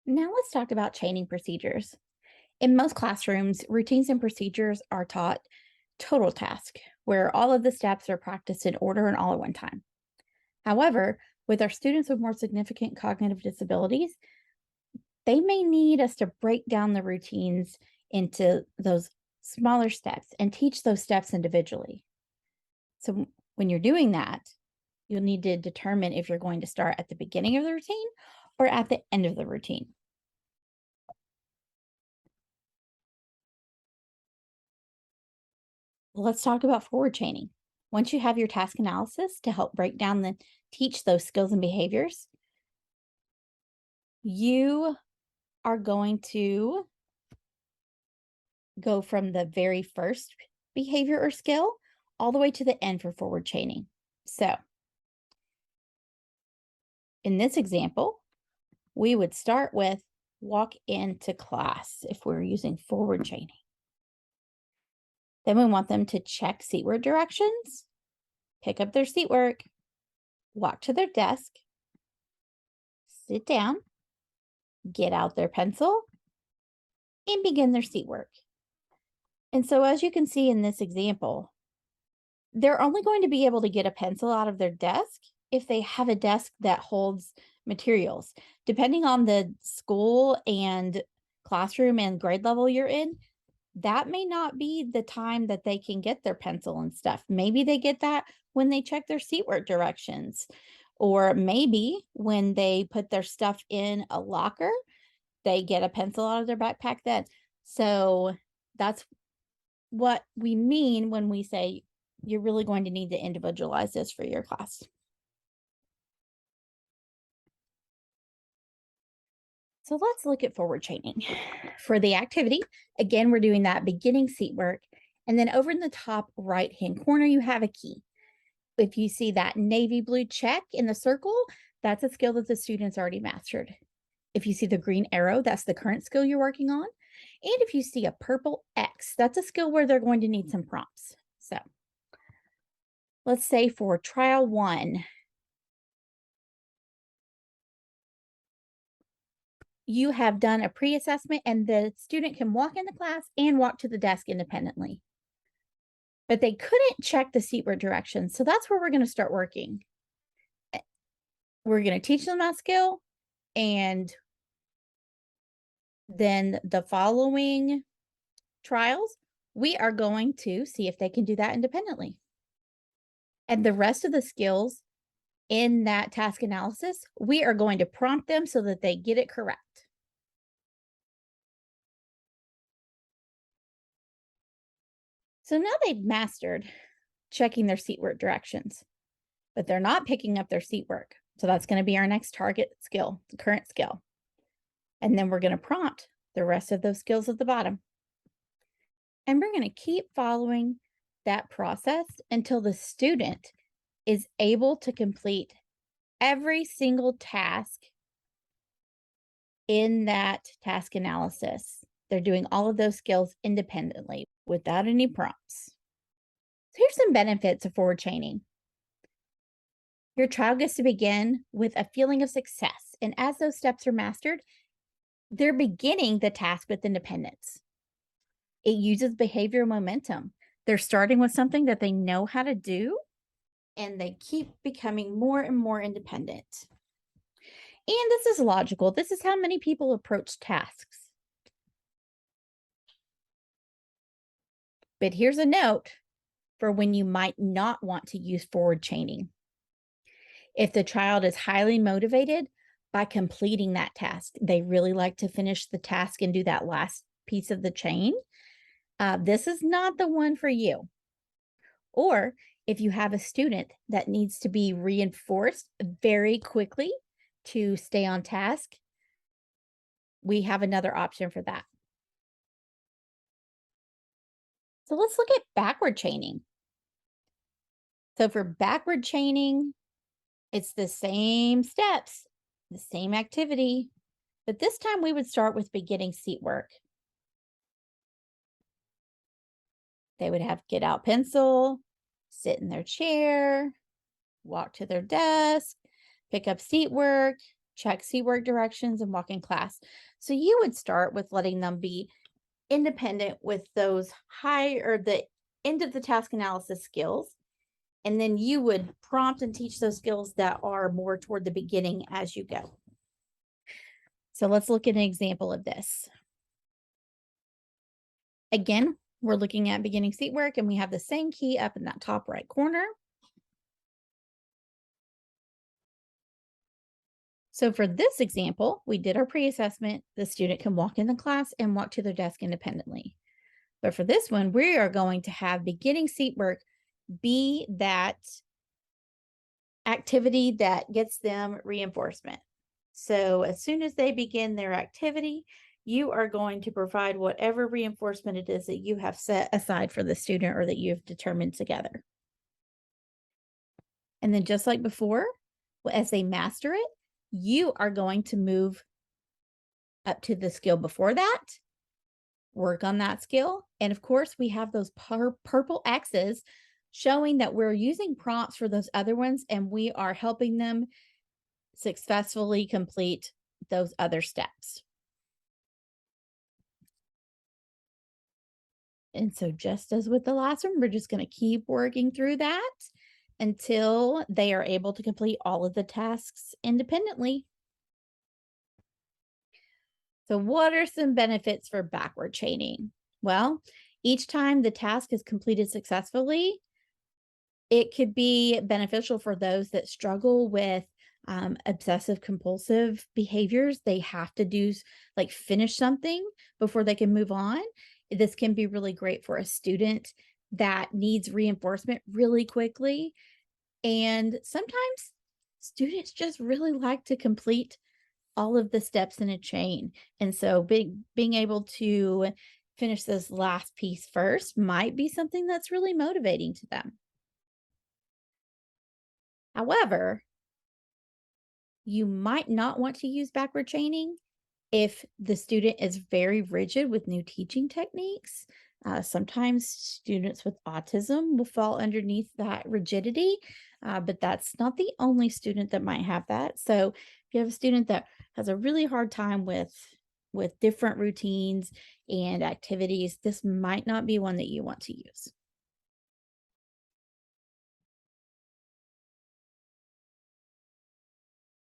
Now let's talk about chaining procedures. In most classrooms, routines and procedures are taught total task, where all of the steps are practiced in order and all at one time. However, with our students with more significant cognitive disabilities, they may need us to break down the routines into those smaller steps and teach those steps individually. So when you're doing that, you'll need to determine if you're going to start at the beginning of the routine or at the end of the routine. Let's talk about forward chaining. Once you have your task analysis to help break down the teach those skills and behaviors, you are going to go from the very first behavior or skill all the way to the end for forward chaining. So, in this example, we would start with walk into class if we're using forward chaining. Then we want them to check seatward directions, pick up their seat work, walk to their desk, sit down, get out their pencil, and begin their seat work. And so, as you can see in this example, they're only going to be able to get a pencil out of their desk if they have a desk that holds materials. Depending on the school and classroom and grade level you're in, that may not be the time that they can get their pencil and stuff. Maybe they get that when they check their seatwork directions, or maybe when they put their stuff in a locker, they get a pencil out of their backpack then. So that's what we mean when we say you're really going to need to individualize this for your class. So let's look at forward chaining. For the activity, again, we're doing that beginning seat work. And then over in the top right-hand corner, you have a key. If you see that navy blue check in the circle, that's a skill that the student's already mastered. If you see the green arrow, that's the current skill you're working on. And if you see a purple X, that's a skill where they're going to need some prompts. So let's say for trial 1, you have done a pre-assessment and the student can walk in the class and walk to the desk independently. But they couldn't check the seatward directions. So that's where we're going to start working. We're going to teach them that skill, and then the following trials, we are going to see if they can do that independently. And the rest of the skills in that task analysis, we are going to prompt them so that they get it correct. So now they've mastered checking their seatward directions, but they're not picking up their seat work. So that's going to be our next target skill, the current skill. And then we're going to prompt the rest of those skills at the bottom. And we're going to keep following that process until the student is able to complete every single task in that task analysis. They're doing all of those skills independently without any prompts. So here's some benefits of forward chaining. Your child gets to begin with a feeling of success. And as those steps are mastered, they're beginning the task with independence. It uses behavioral momentum. They're starting with something that they know how to do, and they keep becoming more and more independent. And this is logical. This is how many people approach tasks. But here's a note for when you might not want to use forward chaining. If the child is highly motivated by completing that task, they really like to finish the task and do that last piece of the chain, this is not the one for you. Or if you have a student that needs to be reinforced very quickly to stay on task, we have another option for that. So let's look at backward chaining. So for backward chaining, it's the same steps, the same activity, but this time we would start with beginning seat work. They would have get out pencil, sit in their chair, walk to their desk, pick up seat work, check seatwork directions, and walk in class. So you would start with letting them be independent with those high or the end of the task analysis skills. And then you would prompt and teach those skills that are more toward the beginning as you go. So let's look at an example of this. Again, we're looking at beginning seat work, and we have the same key up in that top right corner. So for this example, we did our pre-assessment. The student can walk in the class and walk to their desk independently. But for this one, we are going to have beginning seat work be that activity that gets them reinforcement. So as soon as they begin their activity, you are going to provide whatever reinforcement it is that you have set aside for the student or that you've determined together. And then just like before, as they master it, you are going to move up to the skill before that, work on that skill. And of course, we have those purple X's showing that we're using prompts for those other ones, and we are helping them successfully complete those other steps. And so just as with the last one, we're just going to keep working through that until they are able to complete all of the tasks independently. So what are some benefits for backward chaining? Well, each time the task is completed successfully, it could be beneficial for those that struggle with obsessive compulsive behaviors. They have to do like finish something before they can move on. This can be really great for a student that needs reinforcement really quickly. And sometimes students just really like to complete all of the steps in a chain. And so being able to finish this last piece first might be something that's really motivating to them. However, you might not want to use backward chaining if the student is very rigid with new teaching techniques. Sometimes students with autism will fall underneath that rigidity, but that's not the only student that might have that. So if you have a student that has a really hard time with different routines and activities, this might not be one that you want to use.